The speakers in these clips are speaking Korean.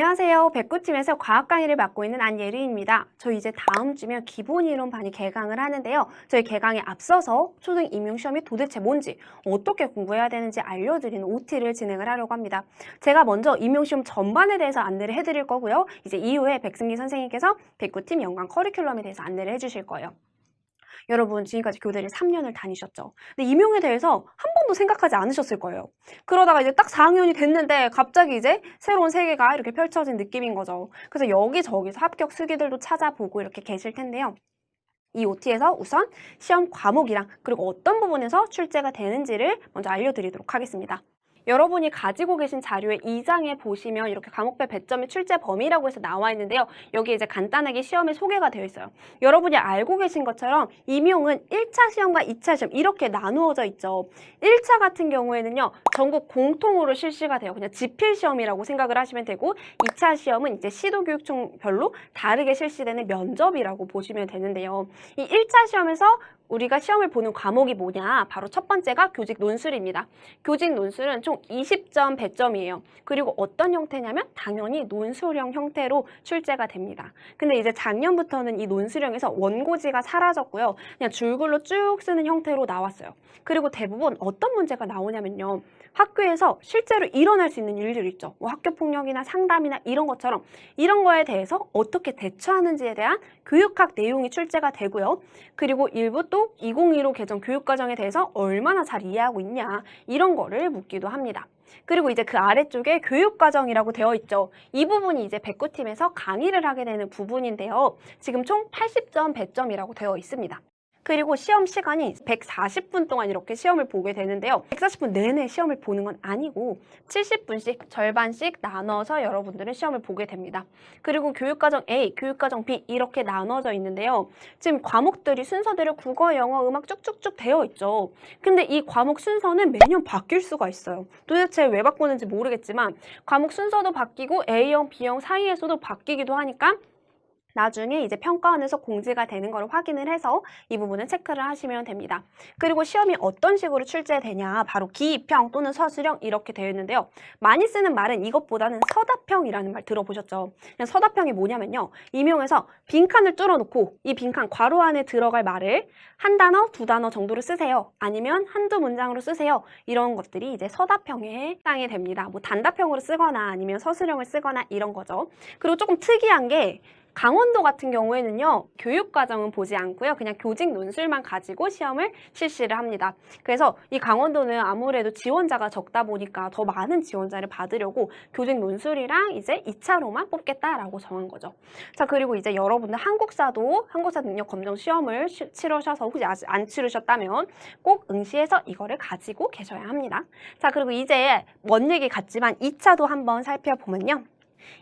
안녕하세요. 백구팀에서 과학 강의를 맡고 있는 안예리입니다. 저 이제 다음 주면 기본이론반이 개강을 하는데요. 저희 개강에 앞서서 초등 임용시험이 도대체 뭔지, 어떻게 공부해야 되는지 알려드리는 OT를 진행을 하려고 합니다. 제가 먼저 임용시험 전반에 대해서 안내를 해드릴 거고요. 이제 이후에 백승기 선생님께서 백구팀 연관 커리큘럼에 대해서 안내를 해주실 거예요. 여러분 지금까지 교대를 3년을 다니셨죠. 근데 임용에 대해서 한 번도 생각하지 않으셨을 거예요. 그러다가 이제 딱 4학년이 됐는데 갑자기 이제 새로운 세계가 이렇게 펼쳐진 느낌인 거죠. 그래서 여기저기서 합격 수기들도 찾아보고 이렇게 계실 텐데요. 이 OT에서 우선 시험 과목이랑 그리고 어떤 부분에서 출제가 되는지를 먼저 알려드리도록 하겠습니다. 여러분이 가지고 계신 자료의 2장에 보시면 이렇게 과목별 배점의 출제 범위라고 해서 나와 있는데요. 여기 이제 간단하게 시험의 소개가 되어 있어요. 여러분이 알고 계신 것처럼 임용은 1차 시험과 2차 시험 이렇게 나누어져 있죠. 1차 같은 경우에는요. 전국 공통으로 실시가 돼요. 그냥 지필 시험이라고 생각을 하시면 되고 2차 시험은 이제 시도교육청별로 다르게 실시되는 면접이라고 보시면 되는데요. 이 1차 시험에서 우리가 시험을 보는 과목이 뭐냐? 바로 첫 번째가 교직 논술입니다. 교직 논술은 총 20점 배점이에요. 그리고 어떤 형태냐면 당연히 논술형 형태로 출제가 됩니다. 근데 이제 작년부터는 이 논술형에서 원고지가 사라졌고요. 그냥 줄글로 쭉 쓰는 형태로 나왔어요. 그리고 대부분 어떤 문제가 나오냐면요. 학교에서 실제로 일어날 수 있는 일들 있죠. 뭐 학교폭력이나 상담이나 이런 것처럼 이런 거에 대해서 어떻게 대처하는지에 대한 교육학 내용이 출제가 되고요. 그리고 일부 또 2015 개정 교육과정에 대해서 얼마나 잘 이해하고 있냐 이런 거를 묻기도 합니다. 그리고 이제 그 아래쪽에 교육과정이라고 되어 있죠. 이 부분이 이제 백구팀에서 강의를 하게 되는 부분인데요. 지금 총 80점 배점이라고 되어 있습니다. 그리고 시험 시간이 140분 동안 이렇게 시험을 보게 되는데요. 140분 내내 시험을 보는 건 아니고 70분씩 절반씩 나눠서 여러분들은 시험을 보게 됩니다. 그리고 교육과정 A, 교육과정 B 이렇게 나눠져 있는데요. 지금 과목들이 순서대로 국어, 영어, 음악 쭉쭉쭉 되어 있죠. 근데 이 과목 순서는 매년 바뀔 수가 있어요. 도대체 왜 바꾸는지 모르겠지만 과목 순서도 바뀌고 A형, B형 사이에서도 바뀌기도 하니까 나중에 이제 평가원에서 공지가 되는 걸 확인을 해서 이 부분은 체크를 하시면 됩니다. 그리고 시험이 어떤 식으로 출제되냐 바로 기입형 또는 서술형 이렇게 되어 있는데요. 많이 쓰는 말은 이것보다는 서답형이라는 말 들어보셨죠? 그냥 서답형이 뭐냐면요. 임용에서 빈칸을 뚫어놓고 이 빈칸 괄호 안에 들어갈 말을 한 단어, 두 단어 정도로 쓰세요. 아니면 한두 문장으로 쓰세요. 이런 것들이 이제 서답형에 해당이 됩니다. 뭐 단답형으로 쓰거나 아니면 서술형을 쓰거나 이런 거죠. 그리고 조금 특이한 게 강원도 같은 경우에는요. 교육과정은 보지 않고요. 그냥 교직 논술만 가지고 시험을 실시를 합니다. 그래서 이 강원도는 아무래도 지원자가 적다 보니까 더 많은 지원자를 받으려고 교직 논술이랑 이제 2차로만 뽑겠다라고 정한 거죠. 자, 그리고 이제 여러분들 한국사 능력 검정 시험을 치르셔서 혹시 아직 안 치르셨다면 꼭 응시해서 이거를 가지고 계셔야 합니다. 자, 그리고 이제 먼 얘기 같지만 2차도 한번 살펴보면요.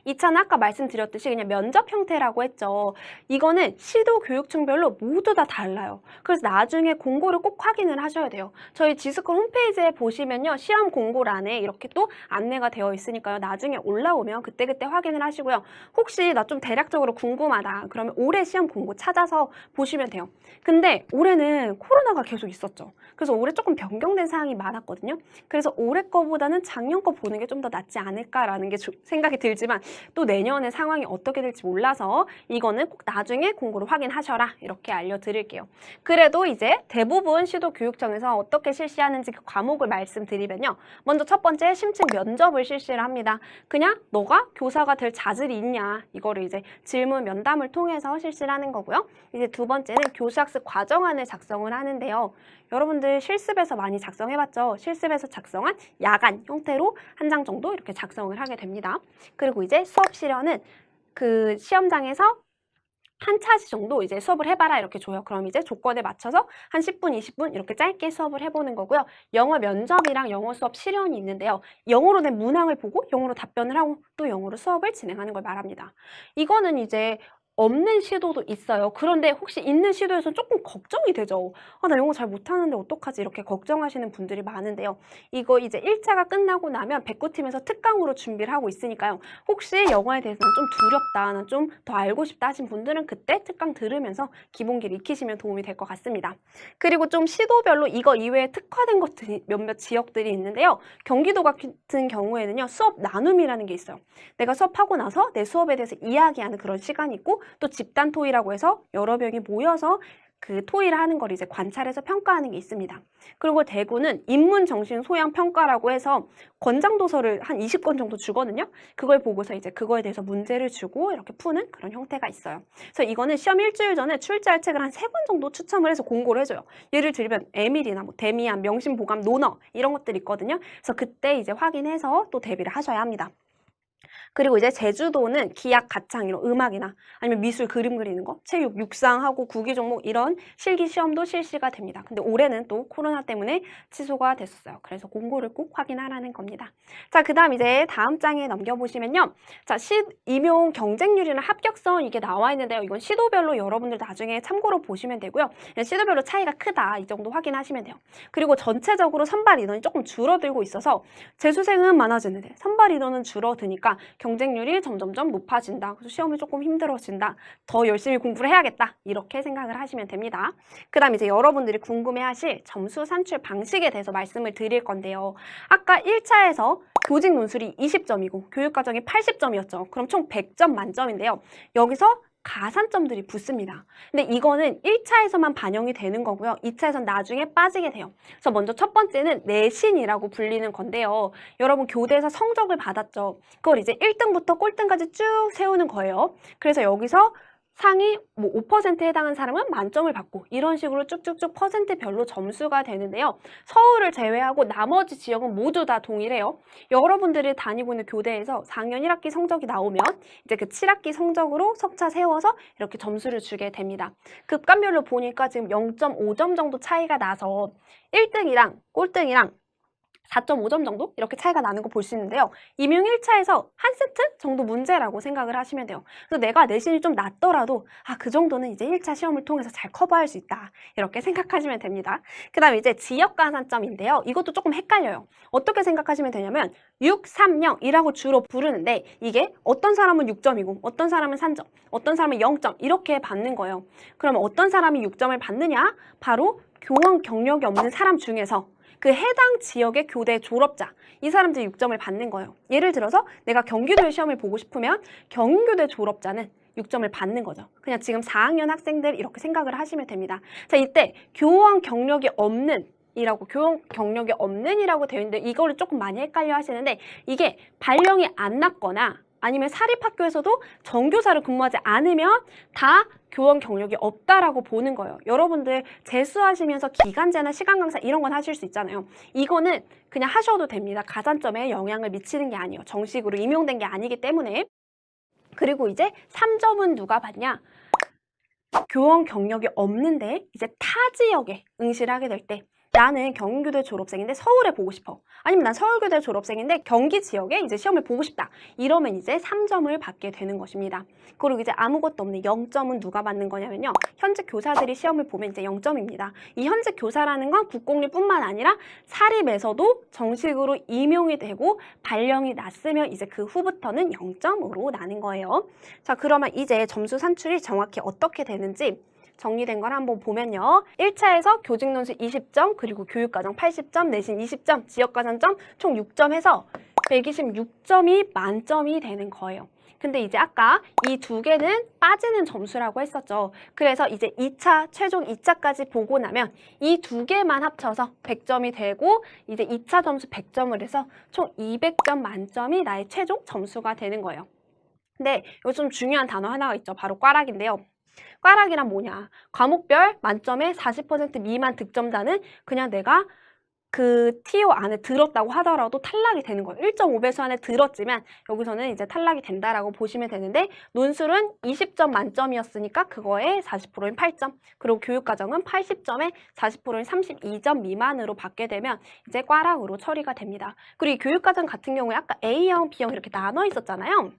2차는 아까 말씀드렸듯이 그냥 면접 형태라고 했죠. 이거는 시도교육청별로 모두 다 달라요. 그래서 나중에 공고를 꼭 확인을 하셔야 돼요. 저희 지스쿨 홈페이지에 보시면요. 시험 공고란에 이렇게 또 안내가 되어 있으니까요. 나중에 올라오면 그때그때 확인을 하시고요. 혹시 나 좀 대략적으로 궁금하다. 그러면 올해 시험 공고 찾아서 보시면 돼요. 근데 올해는 코로나가 계속 있었죠. 그래서 올해 조금 변경된 사항이 많았거든요. 그래서 올해 거보다는 작년 거 보는 게 좀 더 낫지 않을까라는 게 생각이 들지만 또 내년에 상황이 어떻게 될지 몰라서 이거는 꼭 나중에 공고를 확인하셔라 이렇게 알려드릴게요. 그래도 이제 대부분 시도교육청에서 어떻게 실시하는지 그 과목을 말씀드리면요. 먼저 첫 번째 심층 면접을 실시를 합니다. 그냥 너가 교사가 될 자질이 있냐 이거를 이제 질문 면담을 통해서 실시를 하는 거고요. 이제 두 번째는 교수학습 과정안을 작성을 하는데요. 여러분들 실습에서 많이 작성해봤죠? 실습에서 작성한 야간 형태로 한 장 정도 이렇게 작성을 하게 됩니다. 그리고 이제 수업 실현은 그 시험장에서 한 차시 정도 이제 수업을 해봐라 이렇게 줘요. 그럼 이제 조건에 맞춰서 한 10분, 20분 이렇게 짧게 수업을 해보는 거고요. 영어 면접이랑 영어 수업 실현이 있는데요. 영어로 된 문항을 보고 영어로 답변을 하고 또 영어로 수업을 진행하는 걸 말합니다. 이거는 이제 없는 시도도 있어요. 그런데 혹시 있는 시도에서 조금 걱정이 되죠. "아 나 영어 잘 못하는데 어떡하지?" 이렇게 걱정하시는 분들이 많은데요. 이거 이제 1차가 끝나고 나면 백구팀에서 특강으로 준비를 하고 있으니까요. 혹시 영어에 대해서 '난 좀 두렵다. 난 좀 더 알고 싶다.' 하신 분들은 그때 특강 들으면서 기본기를 익히시면 도움이 될 것 같습니다. 그리고 좀 시도별로 이거 이외에 특화된 것들이 몇몇 지역들이 있는데요. 경기도 같은 경우에는요. 수업 나눔이라는 게 있어요. 내가 수업하고 나서 내 수업에 대해서 이야기하는 그런 시간이 있고 또 집단 토의라고 해서 여러 명이 모여서 그 토의를 하는 걸 이제 관찰해서 평가하는 게 있습니다. 그리고 대구는 인문정신소양평가라고 해서 권장도서를 한 20권 정도 주거든요. 그걸 보고서 이제 그거에 대해서 문제를 주고 이렇게 푸는 그런 형태가 있어요. 그래서 이거는 시험 일주일 전에 출제할 책을 한 3권 정도 추첨을 해서 공고를 해줘요. 예를 들면 에밀이나 뭐 데미안, 명심보감, 논어 이런 것들 있거든요. 그래서 그때 이제 확인해서 또 대비를 하셔야 합니다. 그리고 이제 제주도는 기악, 가창 이런 음악이나 아니면 미술, 그림 그리는 거, 체육, 육상하고 구기 종목 이런 실기 시험도 실시가 됩니다. 근데 올해는 또 코로나 때문에 취소가 됐었어요. 그래서 공고를 꼭 확인하라는 겁니다. 자, 그다음 이제 다음 장에 넘겨보시면요. 자, 임용 경쟁률이나 합격선 이게 나와 있는데요. 이건 시도별로 여러분들 나중에 참고로 보시면 되고요. 시도별로 차이가 크다 이 정도 확인하시면 돼요. 그리고 전체적으로 선발 인원이 조금 줄어들고 있어서 재수생은 많아지는데 선발 인원은 줄어드니까 경쟁률이 점점점 높아진다. 그래서 시험이 조금 힘들어진다. 더 열심히 공부를 해야겠다. 이렇게 생각을 하시면 됩니다. 그 다음 이제 여러분들이 궁금해하실 점수 산출 방식에 대해서 말씀을 드릴 건데요. 아까 1차에서 교직 논술이 20점이고 교육과정이 80점이었죠. 그럼 총 100점 만점인데요. 여기서 가산점들이 붙습니다. 근데 이거는 1차에서만 반영이 되는 거고요. 2차에서는 나중에 빠지게 돼요. 그래서 먼저 첫 번째는 내신이라고 불리는 건데요. 여러분 교대에서 성적을 받았죠. 그걸 이제 1등부터 꼴등까지 쭉 세우는 거예요. 그래서 여기서 상위 뭐 5%에 해당한 사람은 만점을 받고 이런 식으로 쭉쭉쭉 퍼센트별로 점수가 되는데요. 서울을 제외하고 나머지 지역은 모두 다 동일해요. 여러분들이 다니고 있는 교대에서 4학년 1학기 성적이 나오면 이제 그 7학기 성적으로 석차 세워서 이렇게 점수를 주게 됩니다. 급감별로 보니까 지금 0.5점 정도 차이가 나서 1등이랑 꼴등이랑 4.5점 정도 이렇게 차이가 나는 거 볼 수 있는데요. 임용 1차에서 한 세트 정도 문제라고 생각을 하시면 돼요. 그래서 내가 내신이 좀 낮더라도 그 정도는 이제 1차 시험을 통해서 잘 커버할 수 있다. 이렇게 생각하시면 됩니다. 그 다음에 이제 지역 가산점인데요. 이것도 조금 헷갈려요. 어떻게 생각하시면 되냐면 6, 3, 0이라고 주로 부르는데 이게 어떤 사람은 6점이고 어떤 사람은 3점, 어떤 사람은 0점 이렇게 받는 거예요. 그러면 어떤 사람이 6점을 받느냐? 바로 교원 경력이 없는 사람 중에서 그 해당 지역의 교대 졸업자, 이 사람들이 6점을 받는 거예요. 예를 들어서 내가 경기도의 시험을 보고 싶으면 경교대 졸업자는 6점을 받는 거죠. 그냥 지금 4학년 학생들 이렇게 생각을 하시면 됩니다. 자, 이때 교원 경력이 없는 이라고 교원 경력이 없는이라고 되어 있는데 이거를 조금 많이 헷갈려 하시는데 이게 발령이 안 났거나 아니면 사립학교에서도 정교사를 근무하지 않으면 다 교원 경력이 없다라고 보는 거예요. 여러분들 재수하시면서 기간제나 시간 강사 이런 건 하실 수 있잖아요. 이거는 그냥 하셔도 됩니다. 가산점에 영향을 미치는 게 아니에요. 정식으로 임용된 게 아니기 때문에. 그리고 이제 3점은 누가 받냐? 교원 경력이 없는데 이제 타 지역에 응시를 하게 될 때 나는 경기교대 졸업생인데 서울에 보고 싶어. 아니면 난 서울교대 졸업생인데 경기 지역에 이제 시험을 보고 싶다. 이러면 이제 3점을 받게 되는 것입니다. 그리고 이제 아무것도 없는 0점은 누가 받는 거냐면요. 현직 교사들이 시험을 보면 이제 0점입니다. 이 현직 교사라는 건 국공립뿐만 아니라 사립에서도 정식으로 임용이 되고 발령이 났으면 이제 그 후부터는 0점으로 나는 거예요. 자, 그러면 이제 점수 산출이 정확히 어떻게 되는지 정리된 걸 한번 보면요. 1차에서 교직논술 20점, 그리고 교육과정 80점, 내신 20점, 지역가산점 총 6점 해서 126점이 만점이 되는 거예요. 근데 이제 아까 이 두 개는 빠지는 점수라고 했었죠. 그래서 이제 2차, 최종 2차까지 보고 나면 이 두 개만 합쳐서 100점이 되고 이제 2차 점수 100점을 해서 총 200점 만점이 나의 최종 점수가 되는 거예요. 근데 여기 좀 중요한 단어 하나가 있죠. 바로 꽈락인데요. 꽈락이란 뭐냐? 과목별 만점에 40% 미만 득점자는 그냥 내가 그 TO 안에 들었다고 하더라도 탈락이 되는 거예요. 1.5배수 안에 들었지만 여기서는 이제 탈락이 된다라고 보시면 되는데 논술은 20점 만점이었으니까 그거에 40%인 8점 그리고 교육과정은 80점에 40%인 32점 미만으로 받게 되면 이제 꽈락으로 처리가 됩니다. 그리고 이 교육과정 같은 경우에 아까 A형, B형 이렇게 나눠 있었잖아요.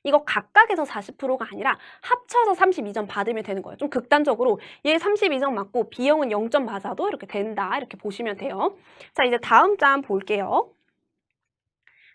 이거 각각에서 40%가 아니라 합쳐서 32점 받으면 되는 거예요. 좀 극단적으로 얘 32점 맞고 B형은 0점 맞아도 이렇게 된다. 이렇게 보시면 돼요. 자, 이제 다음 장 볼게요.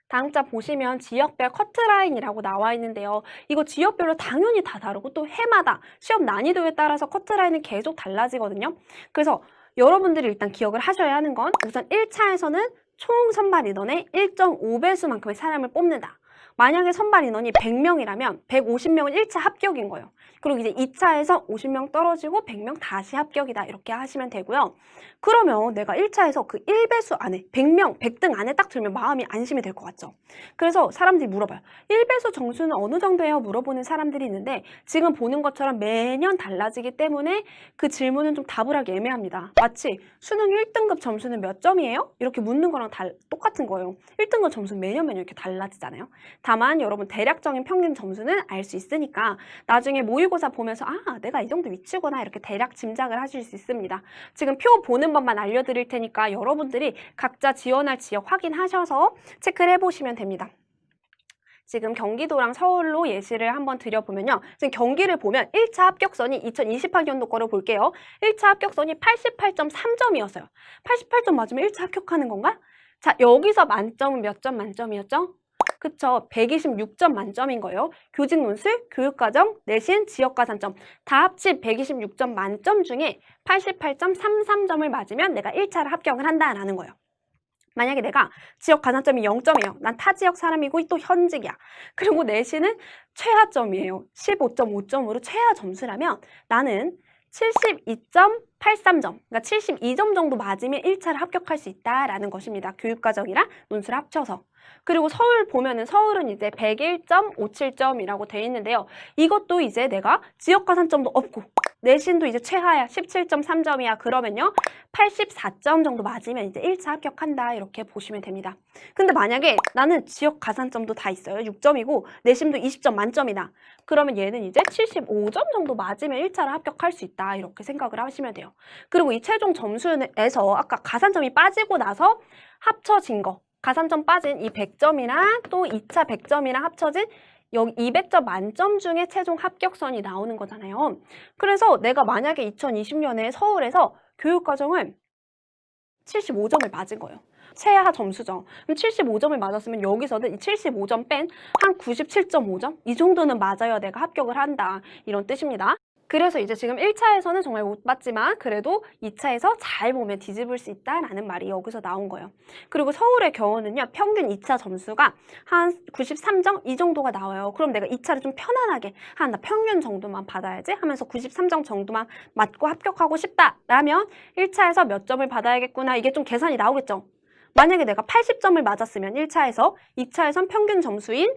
다음 장 보시면 지역별 커트라인이라고 나와 있는데요. 이거 지역별로 당연히 다 다르고 또 해마다 시험 난이도에 따라서 커트라인은 계속 달라지거든요. 그래서 여러분들이 일단 기억을 하셔야 하는 건 우선 1차에서는 총 선발 인원의 1.5배수만큼의 사람을 뽑는다. 만약에 선발 인원이 100명이라면 150명은 1차 합격인 거예요. 그리고 이제 2차에서 50명 떨어지고 100명 다시 합격이다. 이렇게 하시면 되고요. 그러면 내가 1차에서 그 1배수 안에 100명, 100등 안에 딱 들면 마음이 안심이 될 것 같죠. 그래서 사람들이 물어봐요. 1배수 점수는 어느 정도예요? 물어보는 사람들이 있는데 지금 보는 것처럼 매년 달라지기 때문에 그 질문은 좀 답을 하기 애매합니다. 마치 수능 1등급 점수는 몇 점이에요? 이렇게 묻는 거랑 똑같은 거예요. 1등급 점수는 매년 이렇게 달라지잖아요. 다만 여러분 대략적인 평균 점수는 알 수 있으니까 나중에 모의고사 보면서 아, 내가 이 정도 위치구나 이렇게 대략 짐작을 하실 수 있습니다. 지금 표 보는 법만 알려드릴 테니까 여러분들이 각자 지원할 지역 확인하셔서 체크를 해보시면 됩니다. 지금 경기도랑 서울로 예시를 한번 드려보면요. 지금 경기를 보면 1차 합격선이 2020학년도 거를 볼게요. 1차 합격선이 88.3점이었어요. 88점 맞으면 1차 합격하는 건가? 자, 여기서 만점은 몇 점 만점이었죠? 그쵸, 126점 만점인 거예요. 교직 논술, 교육과정, 내신, 지역가산점 다 합친 126점 만점 중에 88.33점을 맞으면 내가 1차를 합격을 한다라는 거예요. 만약에 내가 지역 가산점이 0점이에요. 난 타 지역 사람이고 또 현직이야. 그리고 내신은 최하점이에요. 15.5점으로 최하 점수라면 나는 72.83점, 그러니까 72점 정도 맞으면 1차를 합격할 수 있다라는 것입니다. 교육과정이랑 논술 합쳐서. 그리고 서울 보면은 서울은 이제 101.57점이라고 돼 있는데요. 이것도 이제 내가 지역 가산점도 없고 내신도 이제 최하야 17.3점이야. 그러면요 84점 정도 맞으면 이제 1차 합격한다 이렇게 보시면 됩니다. 근데 만약에 나는 지역 가산점도 다 있어요. 6점이고 내신도 20점 만점이다. 그러면 얘는 이제 75점 정도 맞으면 1차를 합격할 수 있다 이렇게 생각을 하시면 돼요. 그리고 이 최종 점수에서 아까 가산점이 빠지고 나서 합쳐진 거 가산점 빠진 이 100점이랑 또 2차 100점이랑 합쳐진 여기 200점 만점 중에 최종 합격선이 나오는 거잖아요. 그래서 내가 만약에 2020년에 서울에서 교육과정을 75점을 맞은 거예요. 최하 점수죠. 그럼 75점을 맞았으면 여기서는 이 75점 뺀 한 97.5점? 이 정도는 맞아야 내가 합격을 한다. 이런 뜻입니다. 그래서 이제 지금 1차에서는 정말 못 봤지만 그래도 2차에서 잘 보면 뒤집을 수 있다라는 말이 여기서 나온 거예요. 그리고 서울의 경우는요. 평균 2차 점수가 한 93점 이 정도가 나와요. 그럼 내가 2차를 좀 편안하게 나 평균 정도만 받아야지 하면서 93점 정도만 맞고 합격하고 싶다라면 1차에서 몇 점을 받아야겠구나 이게 좀 계산이 나오겠죠. 만약에 내가 80점을 맞았으면 1차에서 2차에선 평균 점수인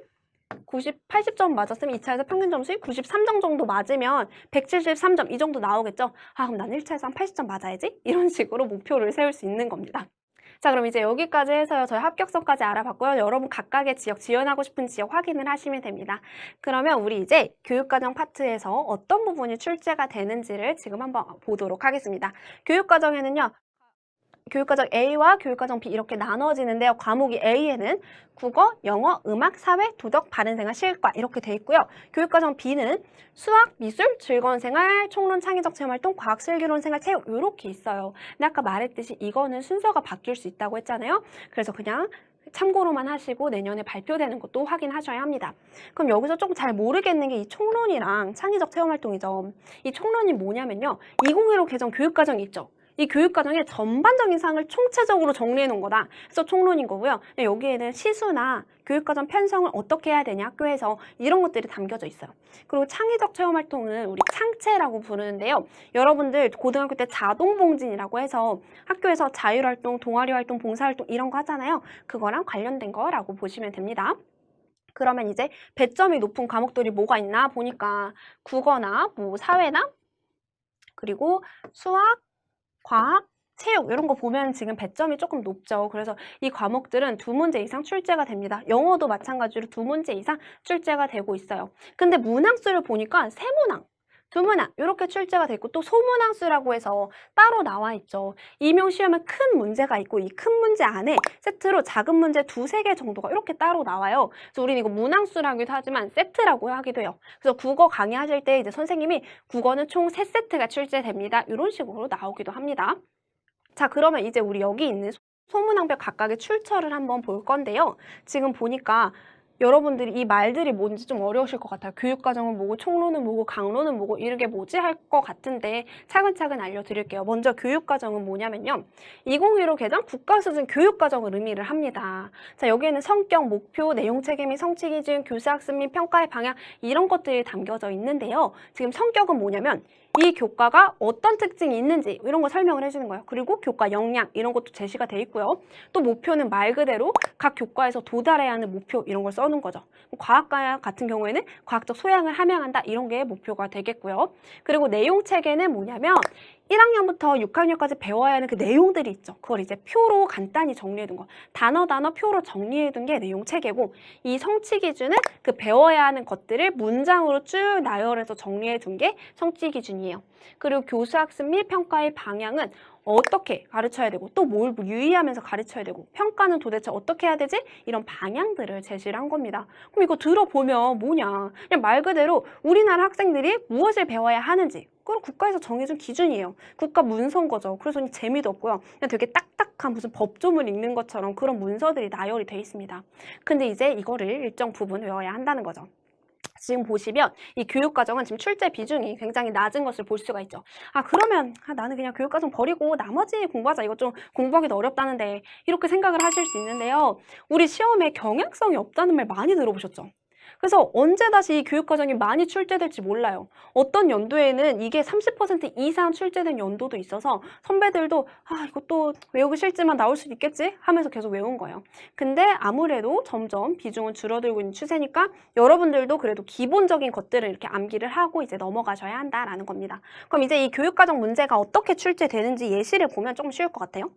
80점 맞았으면 2차에서 평균 점수인 93점 정도 맞으면 173점 이 정도 나오겠죠? 아, 그럼 난 1차에서 한 80점 맞아야지? 이런 식으로 목표를 세울 수 있는 겁니다. 자, 그럼 이제 여기까지 해서요. 저희 합격선까지 알아봤고요. 여러분 각각의 지역, 지원하고 싶은 지역 확인을 하시면 됩니다. 그러면 우리 이제 교육과정 파트에서 어떤 부분이 출제가 되는지를 지금 한번 보도록 하겠습니다. 교육과정에는요. 교육과정 A와 교육과정 B 이렇게 나눠지는데요. 과목이 A에는 국어, 영어, 음악, 사회, 도덕, 바른생활, 실과 이렇게 돼 있고요. 교육과정 B는 수학, 미술, 즐거운 생활, 총론, 창의적 체험활동, 과학, 슬기로운 생활, 체육 이렇게 있어요. 근데 아까 말했듯이 이거는 순서가 바뀔 수 있다고 했잖아요. 그래서 그냥 참고로만 하시고 내년에 발표되는 것도 확인하셔야 합니다. 그럼 여기서 조금 잘 모르겠는 게 이 총론이랑 창의적 체험활동이죠. 이 총론이 뭐냐면요. 2015 개정 교육과정이 있죠. 이 교육과정의 전반적인 사항을 총체적으로 정리해 놓은 거다. 그래서 총론인 거고요. 여기에는 시수나 교육과정 편성을 어떻게 해야 되냐 학교에서 이런 것들이 담겨져 있어요. 그리고 창의적 체험활동은 우리 창체라고 부르는데요. 여러분들 고등학교 때 자동봉진이라고 해서 학교에서 자율활동, 동아리활동, 봉사활동 이런 거 하잖아요. 그거랑 관련된 거라고 보시면 됩니다. 그러면 이제 배점이 높은 과목들이 뭐가 있나 보니까 국어나 뭐 사회나 그리고 수학, 과학, 체육 이런 거 보면 지금 배점이 조금 높죠. 그래서 이 과목들은 2문제 이상 출제가 됩니다. 영어도 마찬가지로 2문제 이상 출제가 되고 있어요. 근데 문항수를 보니까 3문항. 두문항 이렇게 출제가 돼 있고 또 소문항수라고 해서 따로 나와 있죠. 임용시험에 큰 문제가 있고 이 큰 문제 안에 세트로 작은 문제 두세 개 정도가 이렇게 따로 나와요. 그래서 우리는 이거 문항수라고도 하지만 세트라고 하기도 해요. 그래서 국어 강의하실 때 이제 선생님이 국어는 총 3세트가 출제됩니다. 이런 식으로 나오기도 합니다. 자, 그러면 이제 우리 여기 있는 소문항별 각각의 출처를 한번 볼 건데요. 지금 보니까 여러분들이 이 말들이 뭔지 좀 어려우실 것 같아요. 교육과정은 뭐고, 총론은 뭐고, 강론은 뭐고, 이게 뭐지 할 것 같은데 차근차근 알려드릴게요. 먼저 교육과정은 뭐냐면요. 2015 개정 국가수준 교육과정을 의미를 합니다. 자, 여기에는 성격, 목표, 내용체계 및 성취기준, 교수학습 및 평가의 방향 이런 것들이 담겨져 있는데요. 지금 성격은 뭐냐면 이 교과가 어떤 특징이 있는지 이런 거 설명을 해주는 거예요. 그리고 교과 역량 이런 것도 제시가 돼 있고요. 또 목표는 말 그대로 각 교과에서 도달해야 하는 목표 이런 걸 써놓은 거죠. 과학과 같은 경우에는 과학적 소양을 함양한다 이런 게 목표가 되겠고요. 그리고 내용 체계는 뭐냐면 1학년부터 6학년까지 배워야 하는 그 내용들이 있죠. 그걸 이제 표로 간단히 정리해둔 거. 단어 표로 정리해둔 게 내용 체계고 이 성취 기준은 그 배워야 하는 것들을 문장으로 쭉 나열해서 정리해둔 게 성취 기준이에요. 그리고 교수학습 및 평가의 방향은 어떻게 가르쳐야 되고 또 뭘 유의하면서 가르쳐야 되고 평가는 도대체 어떻게 해야 되지? 이런 방향들을 제시를 한 겁니다. 그럼 이거 들어보면 뭐냐? 그냥 말 그대로 우리나라 학생들이 무엇을 배워야 하는지 그건 국가에서 정해준 기준이에요. 국가 문서인 거죠. 그래서 재미도 없고요. 그냥 되게 딱딱한 무슨 법조문 읽는 것처럼 그런 문서들이 나열이 돼 있습니다. 근데 이제 이거를 일정 부분 외워야 한다는 거죠. 지금 보시면 이 교육과정은 지금 출제 비중이 굉장히 낮은 것을 볼 수가 있죠. 그러면 나는 그냥 교육과정 버리고 나머지 공부하자. 이거 좀 공부하기도 어렵다는데 이렇게 생각을 하실 수 있는데요. 우리 시험에 경향성이 없다는 말 많이 들어보셨죠? 그래서 언제 다시 이 교육과정이 많이 출제될지 몰라요. 어떤 연도에는 이게 30% 이상 출제된 연도도 있어서 선배들도 이것도 외우기 싫지만 나올 수 있겠지 하면서 계속 외운 거예요. 근데 아무래도 점점 비중은 줄어들고 있는 추세니까 여러분들도 그래도 기본적인 것들을 이렇게 암기를 하고 이제 넘어가셔야 한다라는 겁니다. 그럼 이제 이 교육과정 문제가 어떻게 출제되는지 예시를 보면 조금 쉬울 것 같아요.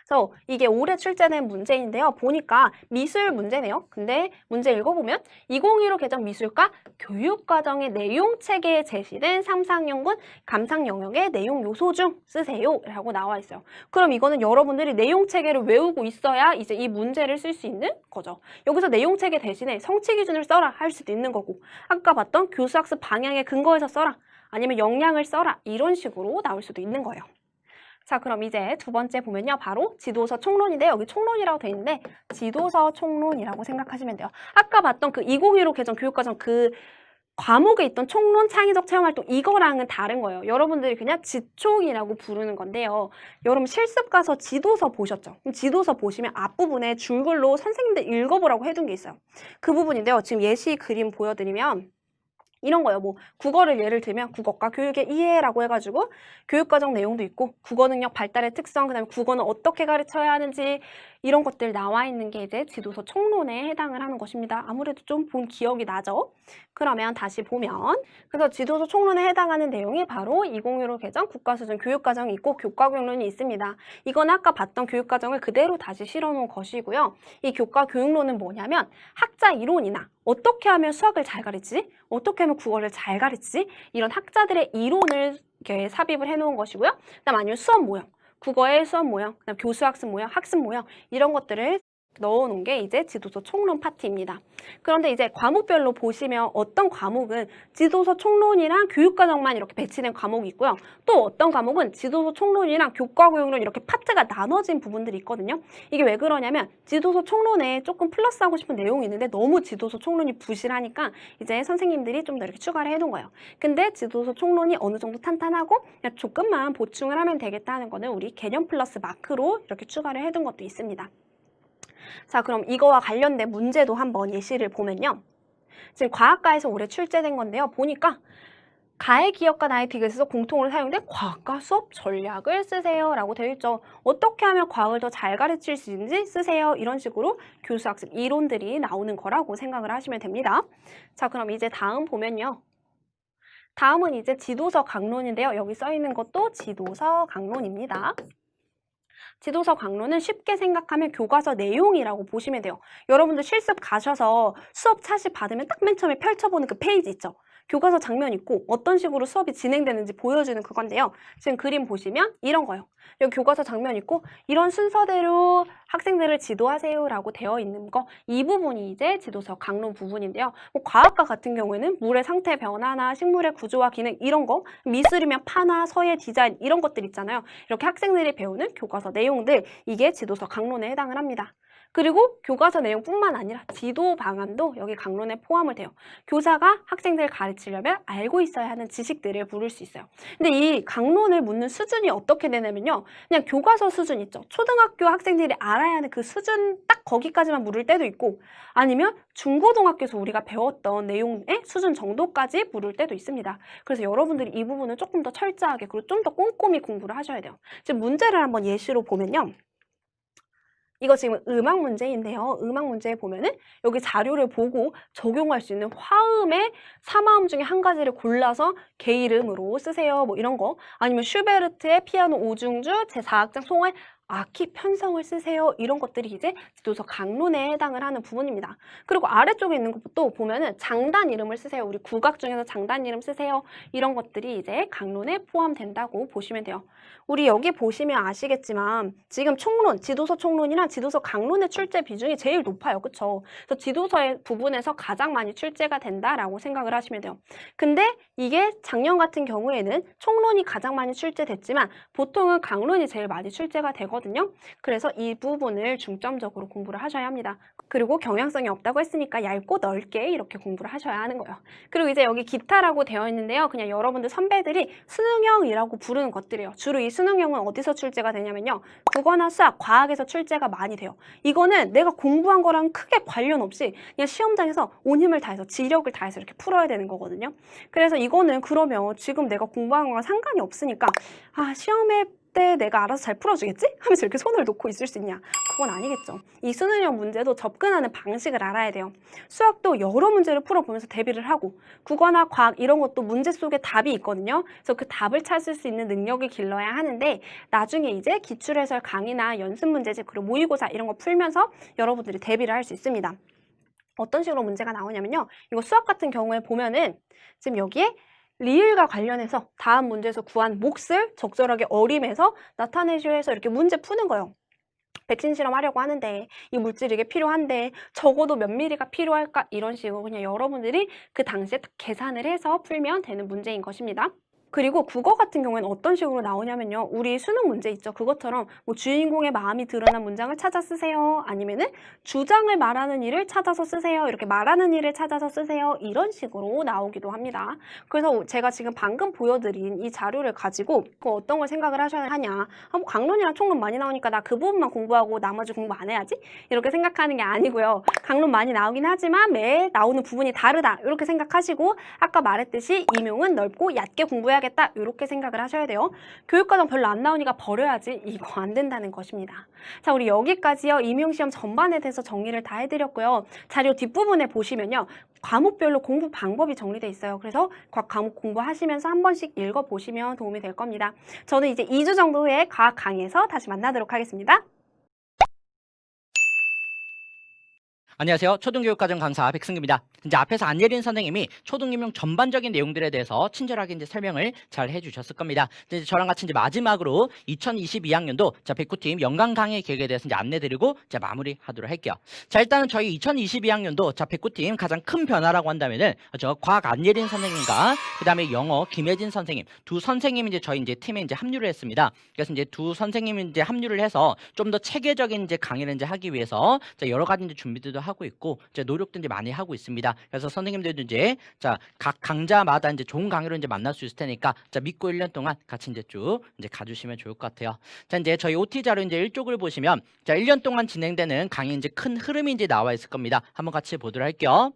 그래서 이게 올해 출제된 문제인데요. 보니까 미술 문제네요. 근데 문제 읽어보면 2015 개정 미술과 교육과정의 내용 체계에 제시된 삼상연군 감상 영역의 내용 요소 중 쓰세요 라고 나와 있어요. 그럼 이거는 여러분들이 내용 체계를 외우고 있어야 이제 이 문제를 쓸 수 있는 거죠. 여기서 내용 체계 대신에 성취 기준을 써라 할 수도 있는 거고 아까 봤던 교수학습 방향에 근거해서 써라 아니면 역량을 써라 이런 식으로 나올 수도 있는 거예요. 자, 그럼 이제 두 번째 보면요. 바로 지도서 총론인데요. 여기 총론이라고 돼 있는데 지도서 총론이라고 생각하시면 돼요. 아까 봤던 그 2015 개정 교육과정 그 과목에 있던 총론, 창의적 체험활동 이거랑은 다른 거예요. 여러분들이 그냥 지총이라고 부르는 건데요. 여러분 실습 가서 지도서 보셨죠? 그럼 지도서 보시면 앞부분에 줄글로 선생님들 읽어보라고 해둔 게 있어요. 그 부분인데요. 지금 예시 그림 보여드리면 이런 거예요. 뭐 국어를 예를 들면 국어과 교육의 이해라고 해가지고 교육과정 내용도 있고 국어 능력 발달의 특성, 그다음에 국어는 어떻게 가르쳐야 하는지 이런 것들 나와 있는 게 이제 지도서 총론에 해당을 하는 것입니다. 아무래도 좀 본 기억이 나죠? 그러면 다시 보면 그래서 지도서 총론에 해당하는 내용이 바로 2015 개정 국가수준 교육과정이 있고 교과교육론이 있습니다. 이건 아까 봤던 교육과정을 그대로 다시 실어놓은 것이고요. 이 교과교육론은 뭐냐면 학자 이론이나 어떻게 하면 수학을 잘 가르치지? 어떻게 하면 국어를 잘 가르치지? 이런 학자들의 이론을 이렇게 삽입을 해놓은 것이고요. 그다음 아니면 수업 모형, 국어의 수업 모형, 그다음 교수학습 모형, 학습 모형 이런 것들을 넣어놓은 게 이제 지도서 총론 파트입니다. 그런데 이제 과목별로 보시면 어떤 과목은 지도서 총론이랑 교육과정만 이렇게 배치된 과목이 있고요. 또 어떤 과목은 지도서 총론이랑 교과교육론 이렇게 파트가 나눠진 부분들이 있거든요. 이게 왜 그러냐면 지도서 총론에 조금 플러스하고 싶은 내용이 있는데 너무 지도서 총론이 부실하니까 이제 선생님들이 좀 더 이렇게 추가를 해둔 거예요. 근데 지도서 총론이 어느 정도 탄탄하고 그냥 조금만 보충을 하면 되겠다는 거는 우리 개념 플러스 마크로 이렇게 추가를 해둔 것도 있습니다. 자, 그럼 이거와 관련된 문제도 한번 예시를 보면요. 지금 과학과에서 올해 출제된 건데요. 보니까 가의 기억과 나의 디귿에서 공통으로 사용된 과학과 수업 전략을 쓰세요 라고 되어 있죠. 어떻게 하면 과학을 더 잘 가르칠 수 있는지 쓰세요. 이런 식으로 교수학습 이론들이 나오는 거라고 생각을 하시면 됩니다. 자, 그럼 이제 다음 보면요. 다음은 이제 지도서 강론인데요. 여기 써 있는 것도 지도서 강론입니다. 지도서 강론은 쉽게 생각하면 교과서 내용이라고 보시면 돼요. 여러분들 실습 가셔서 수업 차시 받으면 딱 맨 처음에 펼쳐보는 그 페이지 있죠? 교과서 장면 있고 어떤 식으로 수업이 진행되는지 보여주는 그건데요. 지금 그림 보시면 이런 거요. 여기 교과서 장면 있고 이런 순서대로 학생들을 지도하세요라고 되어 있는 거, 이 부분이 이제 지도서 강론 부분인데요. 뭐 과학과 같은 경우에는 물의 상태 변화나 식물의 구조와 기능 이런 거, 미술이면 판화, 서예, 디자인 이런 것들 있잖아요. 이렇게 학생들이 배우는 교과서 내용들, 이게 지도서 강론에 해당을 합니다. 그리고 교과서 내용뿐만 아니라 지도 방안도 여기 강론에 포함을 돼요. 교사가 학생들을 가르치려면 알고 있어야 하는 지식들을 물을 수 있어요. 근데 이 강론을 묻는 수준이 어떻게 되냐면요. 그냥 교과서 수준 있죠. 초등학교 학생들이 알아야 하는 그 수준 딱 거기까지만 물을 때도 있고, 아니면 중고등학교에서 우리가 배웠던 내용의 수준 정도까지 물을 때도 있습니다. 그래서 여러분들이 이 부분을 조금 더 철저하게 그리고 좀 더 꼼꼼히 공부를 하셔야 돼요. 지금 문제를 한번 예시로 보면요. 이거 지금 음악 문제인데요. 음악 문제에 보면은 여기 자료를 보고 적용할 수 있는 화음의 4마음 중에 한 가지를 골라서 개 이름으로 쓰세요. 뭐 이런 거. 아니면 슈베르트의 피아노 오중주 제4악장 송월 악기 편성을 쓰세요. 이런 것들이 이제 지도서 강론에 해당을 하는 부분입니다. 그리고 아래쪽에 있는 것도 보면은 장단 이름을 쓰세요. 우리 국악 중에서 장단 이름 쓰세요. 이런 것들이 이제 강론에 포함된다고 보시면 돼요. 우리 여기 보시면 아시겠지만 지금 총론, 지도서 총론이랑 지도서 강론의 출제 비중이 제일 높아요. 그쵸? 그래서 지도서의 부분에서 가장 많이 출제가 된다라고 생각을 하시면 돼요. 근데 이게 작년 같은 경우에는 총론이 가장 많이 출제됐지만 보통은 강론이 제일 많이 출제가 되거든요. 그래서 이 부분을 중점적으로 공부를 하셔야 합니다. 그리고 경향성이 없다고 했으니까 얇고 넓게 이렇게 공부를 하셔야 하는 거예요. 그리고 이제 여기 기타라고 되어 있는데요. 그냥 여러분들 선배들이 수능형이라고 부르는 것들이에요. 주로 이 수능형은 어디서 출제가 되냐면요. 국어나 수학, 과학에서 출제가 많이 돼요. 이거는 내가 공부한 거랑 크게 관련 없이 그냥 시험장에서 온 힘을 다해서 지력을 다해서 이렇게 풀어야 되는 거거든요. 그래서 이거는 그러면 지금 내가 공부한 거랑 상관이 없으니까 시험에 때 내가 알아서 잘 풀어주겠지? 하면서 이렇게 손을 놓고 있을 수 있냐? 그건 아니겠죠. 이 수능형 문제도 접근하는 방식을 알아야 돼요. 수학도 여러 문제를 풀어보면서 대비를 하고 국어나 과학 이런 것도 문제 속에 답이 있거든요. 그래서 그 답을 찾을 수 있는 능력을 길러야 하는데 나중에 이제 기출해설 강의나 연습 문제집 그리고 모의고사 이런 거 풀면서 여러분들이 대비를 할 수 있습니다. 어떤 식으로 문제가 나오냐면요. 이거 수학 같은 경우에 보면은 지금 여기에 리을과 관련해서 다음 문제에서 구한 몫을 적절하게 어림해서 나타내셔 해서 이렇게 문제 푸는 거예요. 백신 실험하려고 하는데 이 물질이 이게 필요한데 적어도 몇 미리가 필요할까? 이런 식으로 그냥 여러분들이 그 당시에 딱 계산을 해서 풀면 되는 문제인 것입니다. 그리고 국어 같은 경우에는 어떤 식으로 나오냐면요. 우리 수능 문제 있죠. 그것처럼 뭐 주인공의 마음이 드러난 문장을 찾아 쓰세요. 아니면은 주장을 말하는 일을 찾아서 쓰세요. 이렇게 말하는 일을 찾아서 쓰세요. 이런 식으로 나오기도 합니다. 그래서 제가 지금 방금 보여드린 이 자료를 가지고 어떤 걸 생각을 하셔야 하냐. 뭐 강론이랑 총론 많이 나오니까 나 그 부분만 공부하고 나머지 공부 안 해야지? 이렇게 생각하는 게 아니고요. 강론 많이 나오긴 하지만 매 나오는 부분이 다르다. 이렇게 생각하시고 아까 말했듯이 임용은 넓고 얕게 공부해야겠다. 이렇게 생각을 하셔야 돼요. 교육과정 별로 안 나오니까 버려야지. 이거 안 된다는 것입니다. 자, 우리 여기까지요. 임용시험 전반에 대해서 정리를 다 해드렸고요. 자료 뒷부분에 보시면요. 과목별로 공부 방법이 정리되어 있어요. 그래서 각 과목 공부하시면서 한 번씩 읽어보시면 도움이 될 겁니다. 저는 이제 2주 정도 후에 과학 강의에서 다시 만나도록 하겠습니다. 안녕하세요. 초등교육과정 강사 백승규입니다. 이제 앞에서 안예린 선생님이 초등임용 전반적인 내용들에 대해서 친절하게 이제 설명을 잘 해주셨을 겁니다. 이제 저랑 같이 이제 마지막으로 2022학년도 백구팀 연강 강의 계획에 대해서 이제 안내드리고 마무리하도록 할게요. 자, 일단은 저희 2022학년도 백구팀 가장 큰 변화라고 한다면은 저 과학 안예린 선생님과 그다음에 영어 김혜진 선생님 두 선생님이 이제 저희 이제 팀에 이제 합류를 했습니다. 그래서 이제 두 선생님이 이제 합류를 해서 좀 더 체계적인 이제 강의를 이제 하기 위해서 여러 가지 이제 준비들도 하고 있고 노력도 이제 많이 하고 있습니다. 그래서 선생님들도 이제 각 강좌마다 이제 좋은 강의로 이제 만날 수 있을 테니까 믿고 1년 동안 같이 이제 쭉 이제 가주시면 좋을 것 같아요. 자, 이제 저희 OT 자료 이제 1쪽을 보시면 1년 동안 진행되는 강의 이제 큰 흐름이 이제 나와 있을 겁니다. 한번 같이 보도록 할게요.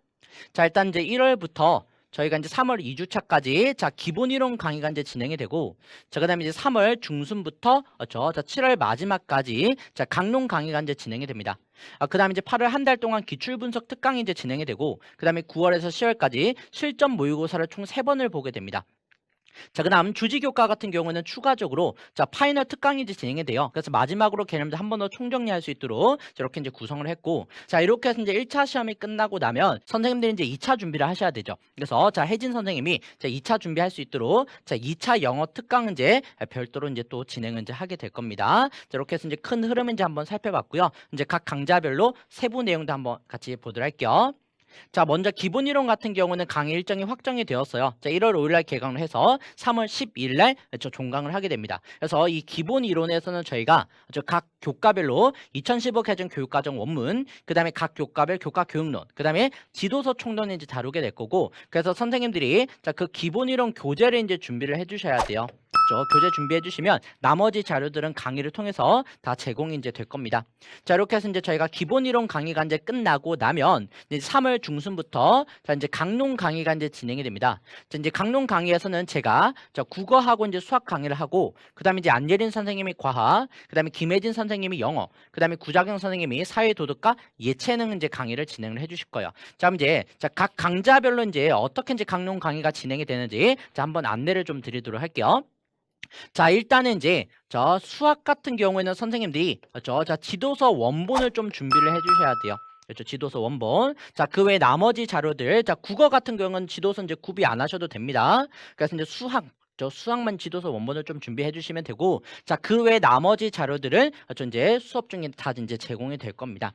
자, 일단 이제 1월부터 저희가 이제 3월 2주차까지 기본 이론 강의가 이제 진행이 되고 그다음에 이제 3월 중순부터 7월 마지막까지 강론 강의가 이제 진행이 됩니다. 그다음에 이제 8월 한 달 동안 기출 분석 특강이 이제 진행이 되고 그다음에 9월에서 10월까지 실전 모의고사를 총 3번을 보게 됩니다. 자, 그다음 주지교과 같은 경우는 추가적으로 자, 파이널 특강이 이제 진행이 돼요. 그래서 마지막으로 개념들 한 번 더 총정리할 수 있도록 이렇게 이제 구성을 했고, 자, 이렇게 해서 이제 1차 시험이 끝나고 나면 선생님들이 이제 2차 준비를 하셔야 되죠. 그래서 자, 혜진 선생님이 자, 2차 준비할 수 있도록 자, 2차 영어 특강 이제 별도로 이제 또 진행을 이제 하게 될 겁니다. 자, 이렇게 해서 이제 큰 흐름 이제 한번 살펴봤고요. 이제 각 강좌별로 세부 내용도 한번 같이 보도록 할게요. 자, 먼저 기본 이론 같은 경우는 강의 일정이 확정이 되었어요. 자, 1월 5일 날 개강을 해서 3월 12일 날 종강을 하게 됩니다. 그래서 이 기본 이론에서는 저희가 각 교과별로 2015 개정 교육과정 원문, 그다음에 각 교과별 교과 교육론, 그다음에 지도서 총론을 이제 다루게 될 거고, 그래서 선생님들이 자, 그 기본 이론 교재를 이제 준비를 해 주셔야 돼요. 교재 준비해 주시면 나머지 자료들은 강의를 통해서 다 제공이 이제 될 겁니다. 자, 이렇게 해서 이제 저희가 기본 이론 강의가 이제 끝나고 나면 이제 3월 중순부터 자, 이제 강론 강의가 이제 진행이 됩니다. 자, 이제 강론 강의에서는 제가 자, 국어하고 이제 수학 강의를 하고, 그다음에 이제 안예린 선생님이 과학, 그다음에 김혜진 선생님이 영어, 그다음에 구자경 선생님이 사회도덕과 예체능 이제 강의를 진행을 해 주실 거예요. 자, 그럼 이제 자, 각 강좌별로 이제 어떻게 이제 강론 강의가 진행이 되는지 자, 한번 안내를 좀 드리도록 할게요. 자, 일단은 이제 저 수학 같은 경우에는 선생님들이 자, 지도서 원본을 좀 준비를 해 주셔야 돼요. 그렇죠. 지도서 원본. 자, 그 외 나머지 자료들. 자, 국어 같은 경우는 지도서 이제 구비 안 하셔도 됩니다. 그래서 이제 수학만 지도서 원본을 좀 준비해 주시면 되고, 자, 그 외 나머지 자료들은 이제 수업 중에 다 이제 제공이 될 겁니다.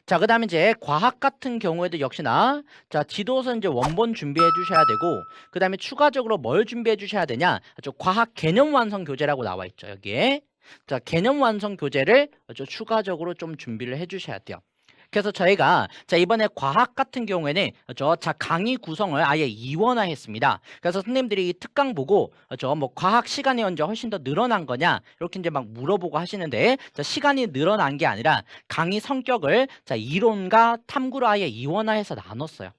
자, 그다음에 이제 과학 같은 경우에도 역시나 자, 지도서 이제 원본 준비해 주셔야 되고, 그다음에 추가적으로 뭘 준비해 주셔야 되냐? 과학 개념 완성 교재라고 나와 있죠, 여기에. 자, 개념 완성 교재를 추가적으로 좀 준비를 해 주셔야 돼요. 그래서 저희가 자, 이번에 과학 같은 경우에는 자, 강의 구성을 아예 이원화했습니다. 그래서 선생님들이 이 특강 보고 뭐 과학 시간이 언제 훨씬 더 늘어난 거냐 이렇게 이제 막 물어보고 하시는데, 자, 시간이 늘어난 게 아니라 강의 성격을 자, 이론과 탐구로 아예 이원화해서 나눴어요.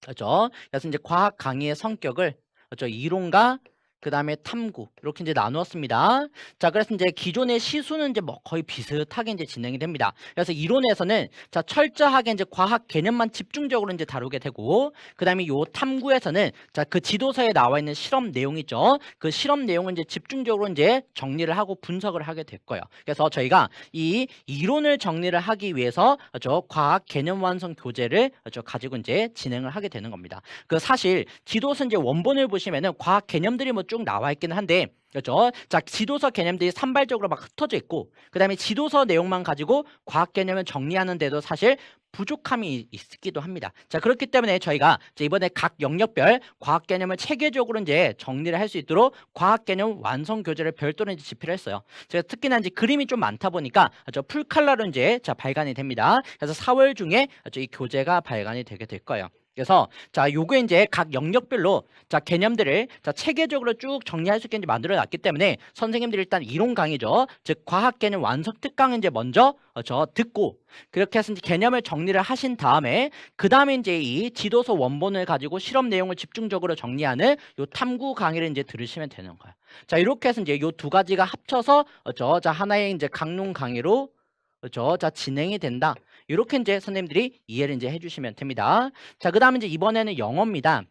그렇죠? 그래서 이제 과학 강의의 성격을 이론과 그 다음에 탐구 이렇게 이제 나누었습니다. 자, 그래서 이제 기존의 시수는 이제 뭐 거의 비슷하게 이제 진행이 됩니다. 그래서 이론에서는 자, 철저하게 이제 과학 개념만 집중적으로 이제 다루게 되고, 그 다음에 요 탐구에서는 자, 그 지도서에 나와 있는 실험 내용이죠. 그 실험 내용을 이제 집중적으로 이제 정리를 하고 분석을 하게 될 거예요. 그래서 저희가 이 이론을 정리를 하기 위해서 과학 개념 완성 교재를 가지고 이제 진행을 하게 되는 겁니다. 그 사실 지도서 이제 원본을 보시면은 과학 개념들이 뭐 쭉 나와 있기는 한데, 그렇죠? 자, 지도서 개념들이 산발적으로 막 흩어져 있고, 그 다음에 지도서 내용만 가지고 과학 개념을 정리하는데도 사실 부족함이 있기도 합니다. 자, 그렇기 때문에 저희가 이번에 각 영역별 과학 개념을 체계적으로 이제 정리를 할 수 있도록 과학 개념 완성 교재를 별도로 이제 집필을 했어요. 제가 특히나 이제 그림이 좀 많다 보니까 풀 컬러로 이제 자, 발간이 됩니다. 그래서 4월 중에 이 교재가 발간이 되게 될 거예요. 그래서 자, 요게 이제 각 영역별로 자, 개념들을 자, 체계적으로 쭉 정리할 수 있게 이제 만들어 놨기 때문에 선생님들이 일단 이론 강의죠. 즉 과학 개념 완성 특강을 이제 먼저 듣고, 그렇게 해서 이제 개념을 정리를 하신 다음에 그 다음에 이제 이 지도서 원본을 가지고 실험 내용을 집중적으로 정리하는 요 탐구 강의를 이제 들으시면 되는 거예요. 자, 이렇게 해서 이제 요 두 가지가 합쳐서 자, 하나의 이제 강론 강의로 자, 진행이 된다. 이렇게 이제 선생님들이 이해를 이제 해주시면 됩니다. 자, 그 다음에 이제 이번에는 영어입니다.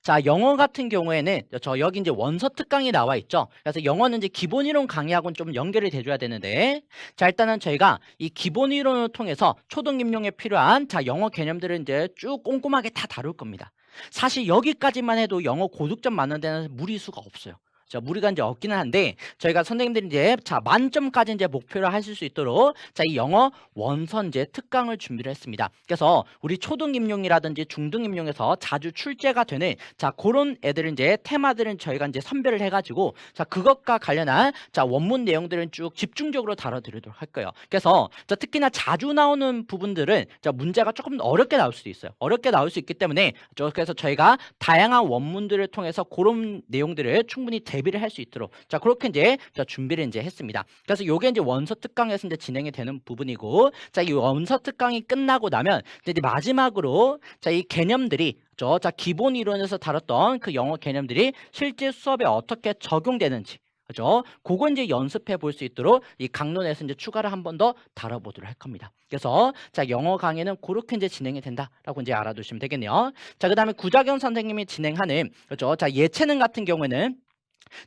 자, 영어 같은 경우에는 여기 이제 원서 특강이 나와 있죠. 그래서 영어는 이제 기본 이론 강의하고는 좀 연결이 돼줘야 되는데, 자, 일단은 저희가 이 기본 이론을 통해서 초등 임용에 필요한 자, 영어 개념들을 이제 쭉 꼼꼼하게 다 다룰 겁니다. 사실 여기까지만 해도 영어 고득점 맞는 데는 무리수가 없어요. 자, 무리가 이제 없기는 한데, 저희가 선생님들이 이제 자, 만점까지 이제 목표로 하실 수 있도록 자, 이 영어 원서제 특강을 준비를 했습니다. 그래서 우리 초등 임용이라든지 중등 임용에서 자주 출제가 되는 자, 그런 애들은 이제 테마들은 저희가 이제 선별을 해가지고 자, 그것과 관련한 자, 원문 내용들은 쭉 집중적으로 다뤄드리도록 할 거예요. 그래서 자, 특히나 자주 나오는 부분들은 자, 문제가 조금 어렵게 나올 수도 있어요. 어렵게 나올 수 있기 때문에 그래서 저희가 다양한 원문들을 통해서 그런 내용들을 충분히 대비를 할 수 있도록 자, 그렇게 이제 자, 준비를 이제 했습니다. 그래서 요게 이제 원서 특강에서 이제 진행이 되는 부분이고, 자, 이 원서 특강이 끝나고 나면 이제 마지막으로 자, 이 개념들이 자, 기본 이론에서 다뤘던 그 영어 개념들이 실제 수업에 어떻게 적용되는지 그죠? 그거 이제 연습해 볼 수 있도록 이 강론에서 이제 추가를 한 번 더 다뤄보도록 할 겁니다. 그래서 자, 영어 강의는 그렇게 이제 진행이 된다라고 이제 알아두시면 되겠네요. 자, 그다음에 구자경 선생님이 진행하는 그죠? 자, 예체능 같은 경우에는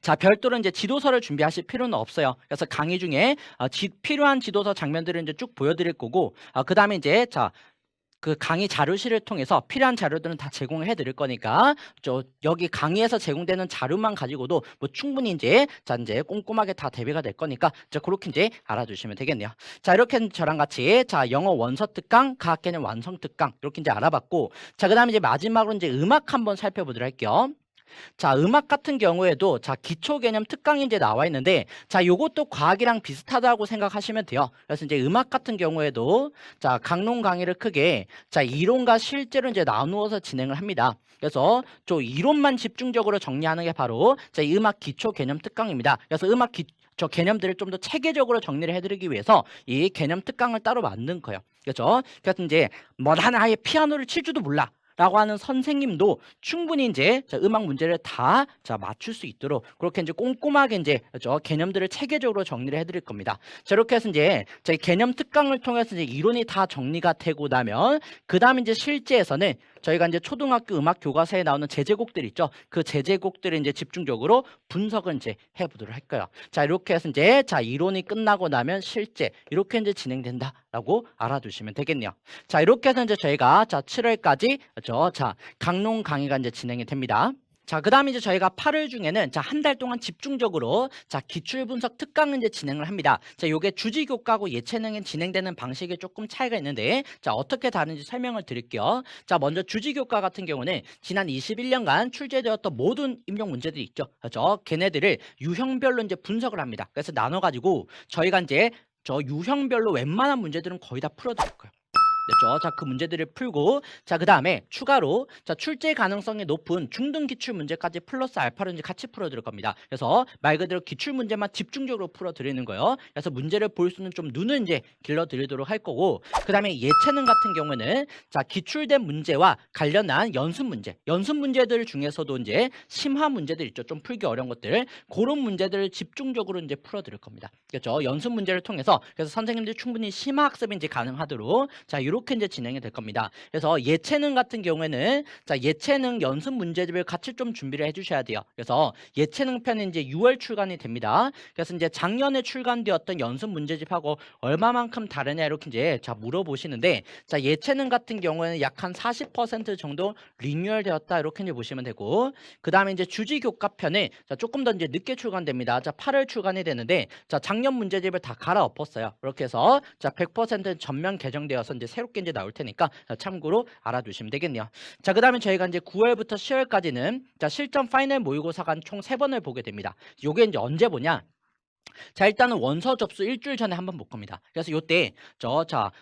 자, 별도로 이제 지도서를 준비하실 필요는 없어요. 그래서 강의 중에 필요한 지도서 장면들을 이제 쭉 보여드릴 거고, 그다음에 이제 자, 그 강의 자료실을 통해서 필요한 자료들은 다 제공해 드릴 거니까 여기 강의에서 제공되는 자료만 가지고도 뭐 충분히 이제 이제 꼼꼼하게 다 대비가 될 거니까 그렇게 이제 알아두시면 되겠네요. 자, 이렇게 저랑 같이 자, 영어 원서 특강, 과학 개념 완성 특강 이렇게 이제 알아봤고, 자, 그다음에 이제 마지막으로 이제 음악 한번 살펴보도록 할게요. 자, 음악 같은 경우에도 자, 기초 개념 특강이 이제 나와 있는데, 자, 요것도 과학이랑 비슷하다고 생각하시면 돼요. 그래서 이제 음악 같은 경우에도 자, 강론 강의를 크게 자, 이론과 실제로 이제 나누어서 진행을 합니다. 그래서 이론만 집중적으로 정리하는 게 바로 자, 이 음악 기초 개념 특강입니다. 그래서 저 개념들을 좀 더 체계적으로 정리를 해드리기 위해서 이 개념 특강을 따로 만든 거예요. 그렇죠? 그래서 이제 뭐 나는 아예 피아노를 칠 줄도 몰라 라고 하는 선생님도 충분히 이제 음악 문제를 다 맞출 수 있도록 그렇게 이제 꼼꼼하게 이제 개념들을 체계적으로 정리를 해드릴 겁니다. 자, 이렇게 해서 이제 저희 개념 특강을 통해서 이제 이론이 다 정리가 되고 나면 그 다음 이제 실제에서는 저희가 이제 초등학교 음악 교과서에 나오는 제제곡들 있죠. 그 제제곡들을 이제 집중적으로 분석을 이제 해보도록 할 거예요. 자, 이렇게 해서 이제 이론이 끝나고 나면 실제 이렇게 이제 진행된다라고 알아두시면 되겠네요. 자, 이렇게 해서 이제 저희가 7월까지 강론 강의가 이제 진행이 됩니다. 자, 그 다음에 이제 저희가 8월 중에는 한 달 동안 집중적으로 기출 분석 특강을 이제 진행을 합니다. 자, 요게 주지교과하고 예체능에 진행되는 방식이 조금 차이가 있는데, 자, 어떻게 다른지 설명을 드릴게요. 자, 먼저 주지교과 같은 경우는 지난 21년간 출제되었던 모든 임용 문제들이 있죠. 그렇죠? 걔네들을 유형별로 이제 분석을 합니다. 그래서 나눠가지고 저희가 이제 유형별로 웬만한 문제들은 거의 다 풀어드릴 거예요. 됐죠? 자, 그 문제들을 풀고, 자, 그 다음에 추가로, 출제 가능성이 높은 중등 기출 문제까지 플러스 알파로 이제 같이 풀어드릴 겁니다. 그래서 말 그대로 기출 문제만 집중적으로 풀어드리는 거예요. 그래서 문제를 볼 수는 좀 눈을 이제 길러드리도록 할 거고, 그 다음에 예체능 같은 경우에는, 기출된 문제와 관련한 연습 문제들 중에서도 이제 심화 문제들 있죠. 좀 풀기 어려운 것들, 그런 문제들을 집중적으로 이제 풀어드릴 겁니다. 그렇죠? 연습 문제를 통해서, 그래서 선생님들이 충분히 심화 학습이 이제 가능하도록, 이렇게 이제 진행이 될 겁니다. 그래서 예체능 같은 경우에는 예체능 연습 문제집을 같이 좀 준비를 해주셔야 돼요. 그래서 예체능 편은 이제 6월 출간이 됩니다. 그래서 이제 작년에 출간되었던 연습 문제집하고 얼마만큼 다르냐 이렇게 이제 물어보시는데, 예체능 같은 경우에는 약 한 40% 정도 리뉴얼 되었다 이렇게 이제 보시면 되고, 그 다음에 이제 주지교과 편은 조금 더 이제 늦게 출간됩니다. 8월 출간이 되는데, 작년 문제집을 다 갈아엎었어요. 이렇게 해서 100% 전면 개정되어서 이제 새롭게 이제 나올 테니까 참고로 알아두시면 되겠네요. 자, 그 다음에 저희가 이제 9월부터 10월까지는 실전 파이널 모의고사가 총 3번을 보게 됩니다. 요게 이제 언제 보냐? 자, 일단은 원서 접수 일주일 전에 한번 볼 겁니다. 그래서 요때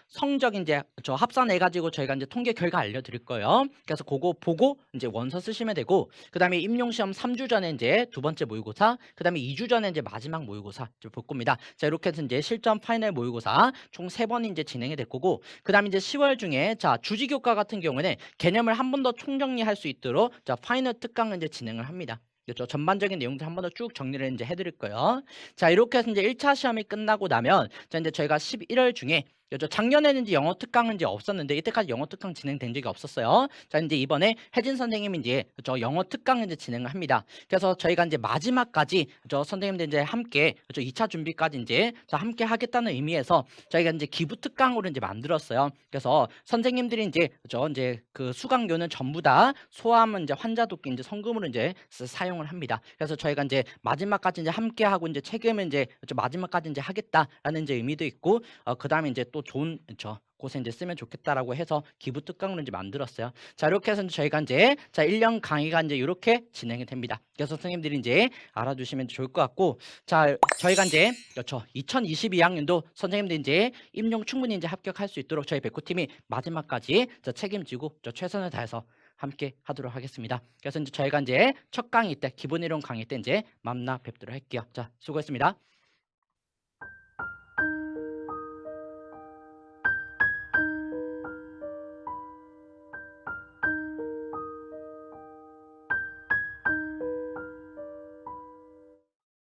성적 이제 합산해 가지고 저희가 이제 통계 결과 알려드릴 거예요. 그래서 그거 보고 이제 원서 쓰시면 되고, 그 다음에 임용 시험 3주 전에 이제 두 번째 모의고사, 그 다음에 2주 전에 이제 마지막 모의고사 볼 겁니다. 자, 이렇게 해서 이제 실전 파이널 모의고사 총 3번이 이제 진행이 될 거고, 그 다음에 이제 10월 중에 주지교과 같은 경우에는 개념을 한 번 더 총정리할 수 있도록 파이널 특강을 이제 진행을 합니다. 그렇죠. 전반적인 내용들 한 번 더 쭉 정리를 이제 해드릴 거예요. 자, 이렇게 해서 이제 1차 시험이 끝나고 나면 이제 저희가 11월 중에 작년에는 이제 영어 특강은 이제 없었는데 이때까지 영어 특강 진행된 적이 없었어요. 자, 이제 이번에 혜진 선생님이 이제 영어 특강 이제 진행을 합니다. 그래서 저희가 이제 마지막까지 선생님들 이제 함께 2차 준비까지 이제 함께 하겠다는 의미에서 저희가 이제 기부 특강으로 이제 만들었어요. 그래서 선생님들이 이제 그 수강료는 전부 다 소아암 이제 환자 돕기 이제 성금으로 이제 사용을 합니다. 그래서 저희가 이제 마지막까지 이제 함께 하고 이제 책임을 이제 마지막까지 이제 하겠다라는 이제 의미도 있고, 그 다음에 이제 또 좋은 곳에 이제 쓰면 좋겠다라고 해서 기부 특강으로 이제 만들었어요. 자, 이렇게 해서 저희가 이제 1년 강의가 이제 이렇게 진행이 됩니다. 그래서 선생님들이 이제 알아두시면 좋을 것 같고, 자, 저희가 이제 2022학년도 선생님들이 이제 임용 충분히 이제 합격할 수 있도록 저희 백호팀이 마지막까지 책임지고 최선을 다해서 함께 하도록 하겠습니다. 그래서 이제 저희가 이제 첫 강의 때 기본 이론 강의 때 이제 만나 뵙도록 할게요. 자, 수고했습니다.